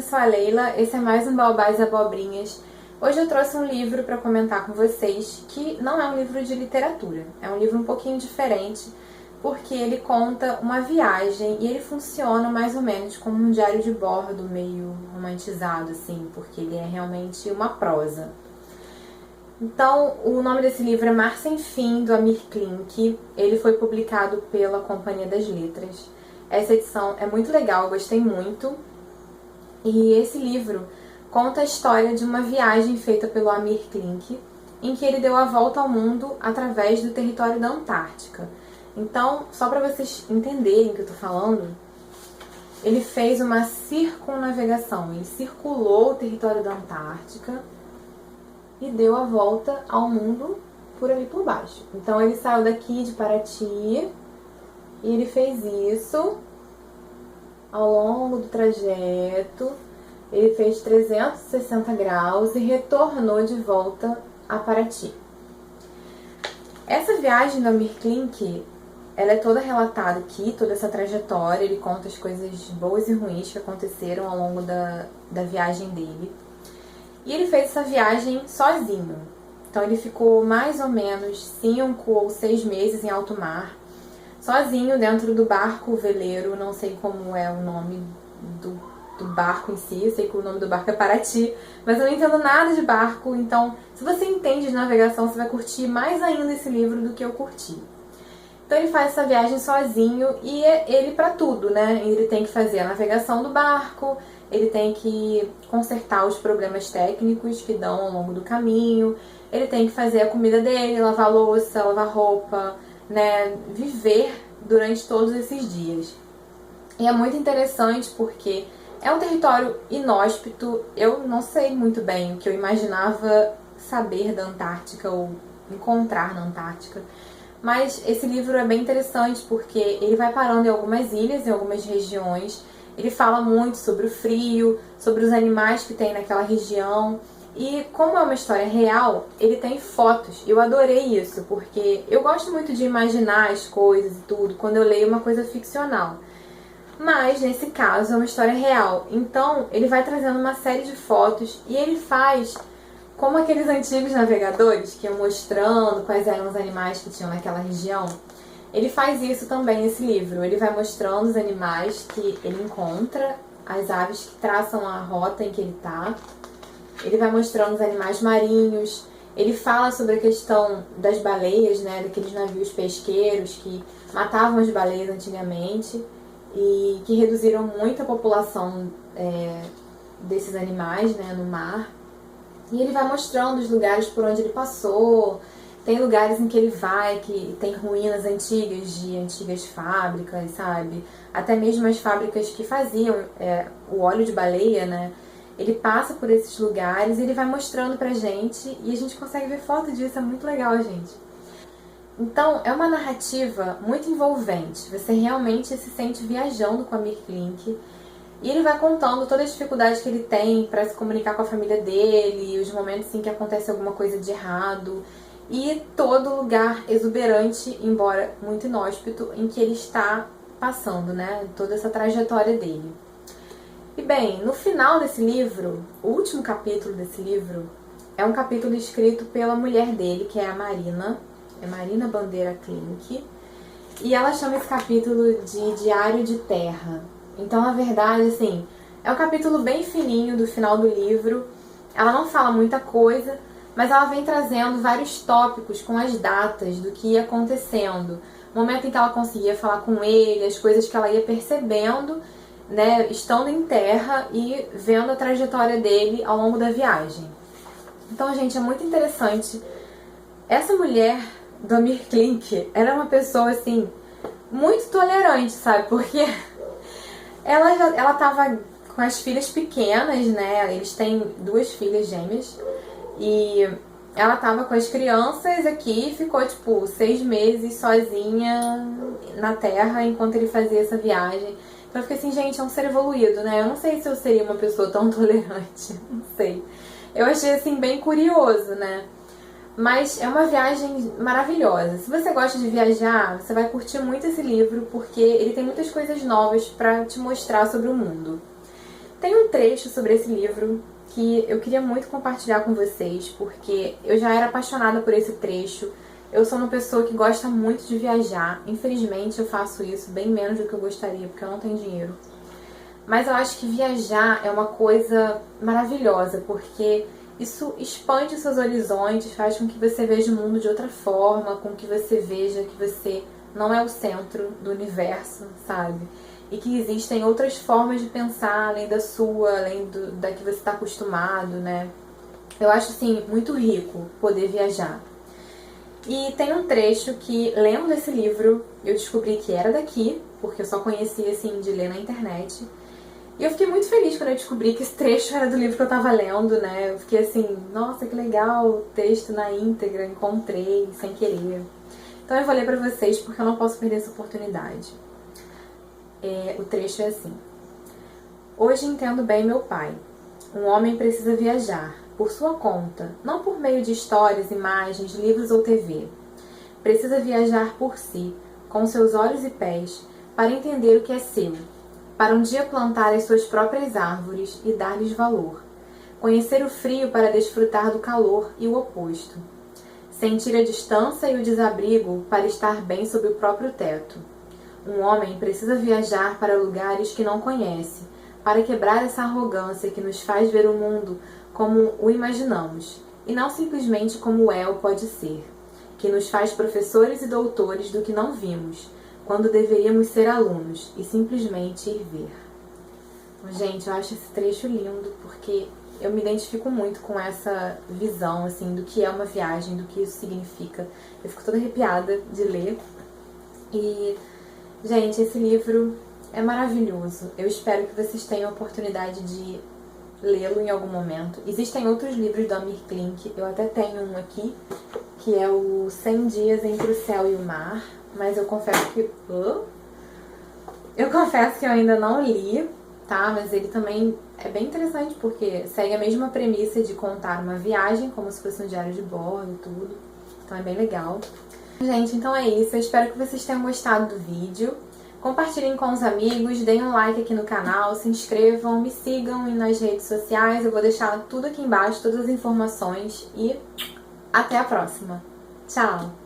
sou a Leila, esse é mais um Baobás e Abobrinhas. Hoje eu trouxe um livro para comentar com vocês que não é um livro de literatura, é um livro um pouquinho diferente, porque ele conta uma viagem e ele funciona mais ou menos como um diário de bordo meio romantizado, assim, porque ele é realmente uma prosa. Então, o nome desse livro é Mar Sem Fim, do Amir Klink. Ele foi publicado pela Companhia das Letras. Essa edição é muito legal, eu gostei muito. E esse livro conta a história de uma viagem feita pelo Amir Klink, em que ele deu a volta ao mundo através do território da Antártica. Então, só para vocês entenderem o que eu estou falando, ele fez uma circunnavegação, ele circulou o território da Antártica e deu a volta ao mundo por ali por baixo. Então ele saiu daqui de Paraty e ele fez isso ao longo do trajeto. Ele fez 360 graus e retornou de volta a Paraty. Essa viagem do Amir Klink, ela é toda relatada aqui, toda essa trajetória. Ele conta as coisas boas e ruins que aconteceram ao longo da viagem dele. E ele fez essa viagem sozinho. Então ele ficou mais ou menos 5 ou 6 meses em alto mar, sozinho dentro do barco veleiro. Não sei como é o nome do barco em si, eu sei que o nome do barco é Paraty, mas eu não entendo nada de barco, então se você entende de navegação, você vai curtir mais ainda esse livro do que eu curti. Então ele faz essa viagem sozinho e ele para tudo, né? Ele tem que fazer a navegação do barco, ele tem que consertar os problemas técnicos que dão ao longo do caminho, ele tem que fazer a comida dele, lavar louça, lavar roupa, né? Viver durante todos esses dias. E é muito interessante porque é um território inóspito. Eu não sei muito bem o que eu imaginava saber da Antártica ou encontrar na Antártica. Mas esse livro é bem interessante porque ele vai parando em algumas ilhas, em algumas regiões. Ele fala muito sobre o frio, sobre os animais que tem naquela região. E como é uma história real, ele tem fotos. Eu adorei isso, porque eu gosto muito de imaginar as coisas e tudo quando eu leio uma coisa ficcional. Mas, nesse caso, é uma história real. Então, ele vai trazendo uma série de fotos e ele faz como aqueles antigos navegadores que iam mostrando quais eram os animais que tinham naquela região. Ele faz isso também nesse livro. Ele vai mostrando os animais que ele encontra, as aves que traçam a rota em que ele está. Ele vai mostrando os animais marinhos. Ele fala sobre a questão das baleias, né, daqueles navios pesqueiros que matavam as baleias antigamente e que reduziram muito a população desses animais, né, no mar. E ele vai mostrando os lugares por onde ele passou. Tem lugares em que ele vai, que tem ruínas antigas de antigas fábricas, sabe? Até mesmo as fábricas que faziam o óleo de baleia, né? Ele passa por esses lugares e ele vai mostrando pra gente e a gente consegue ver foto disso, é muito legal, gente. Então, é uma narrativa muito envolvente. Você realmente se sente viajando com a Amir Klink. E ele vai contando todas as dificuldades que ele tem para se comunicar com a família dele, os momentos em que acontece alguma coisa de errado, e todo lugar exuberante, embora muito inóspito, em que ele está passando, né? Toda essa trajetória dele. E bem, no final desse livro, o último capítulo desse livro, é um capítulo escrito pela mulher dele, que é a Marina, é Marina Bandeira Klink, e ela chama esse capítulo de Diário de Terra. Então, na verdade, assim, é um capítulo bem fininho do final do livro. Ela não fala muita coisa, mas ela vem trazendo vários tópicos com as datas do que ia acontecendo. O momento em que ela conseguia falar com ele, as coisas que ela ia percebendo, né, estando em terra e vendo a trajetória dele ao longo da viagem. Então, gente, é muito interessante. Essa mulher do Amir Klink era uma pessoa, assim, muito tolerante, sabe? Porque ela tava com as filhas pequenas, né? Eles têm 2 filhas gêmeas. E ela tava com as crianças aqui e ficou, tipo, 6 meses sozinha na Terra enquanto ele fazia essa viagem. Então eu fiquei assim, gente, é um ser evoluído, né? Eu não sei se eu seria uma pessoa tão tolerante, não sei. Eu achei, assim, bem curioso, né? Mas é uma viagem maravilhosa. Se você gosta de viajar, você vai curtir muito esse livro, porque ele tem muitas coisas novas pra te mostrar sobre o mundo. Tem um trecho sobre esse livro que eu queria muito compartilhar com vocês, porque eu já era apaixonada por esse trecho. Eu sou uma pessoa que gosta muito de viajar. Infelizmente eu faço isso bem menos do que eu gostaria, porque eu não tenho dinheiro. Mas eu acho que viajar é uma coisa maravilhosa, porque isso expande os seus horizontes, faz com que você veja o mundo de outra forma, com que você veja que você não é o centro do universo, sabe? E que existem outras formas de pensar além da sua, da que você está acostumado, né? Eu acho, assim, muito rico poder viajar. E tem um trecho que, lendo esse livro, eu descobri que era daqui, porque eu só conhecia, assim, de ler na internet. E eu fiquei muito feliz quando eu descobri que esse trecho era do livro que eu tava lendo, né? Eu fiquei assim, nossa, que legal, o texto na íntegra, encontrei, sem querer. Então eu vou ler pra vocês, porque eu não posso perder essa oportunidade. O trecho é assim. Hoje entendo bem meu pai. Um homem precisa viajar, por sua conta, não por meio de histórias, imagens, livros ou TV. Precisa viajar por si, com seus olhos e pés, para entender o que é seu, para um dia plantar as suas próprias árvores e dar-lhes valor. Conhecer o frio para desfrutar do calor e o oposto. Sentir a distância e o desabrigo para estar bem sob o próprio teto. Um homem precisa viajar para lugares que não conhece, para quebrar essa arrogância que nos faz ver o mundo como o imaginamos, e não simplesmente como é ou pode ser, que nos faz professores e doutores do que não vimos, quando deveríamos ser alunos e simplesmente ir ver. Gente, eu acho esse trecho lindo, porque eu me identifico muito com essa visão, assim, do que é uma viagem, do que isso significa. Eu fico toda arrepiada de ler. E, gente, esse livro é maravilhoso. Eu espero que vocês tenham a oportunidade de lê-lo em algum momento. Existem outros livros do Amir Klink, eu até tenho um aqui, que é o 100 Dias Entre o Céu e o Mar, mas eu confesso que eu ainda não li, tá? Mas ele também é bem interessante, porque segue a mesma premissa de contar uma viagem, como se fosse um diário de bordo e tudo. Então é bem legal. Gente, então é isso. Eu espero que vocês tenham gostado do vídeo. Compartilhem com os amigos, deem um like aqui no canal, se inscrevam, me sigam nas redes sociais. Eu vou deixar tudo aqui embaixo, todas as informações. E até a próxima. Tchau!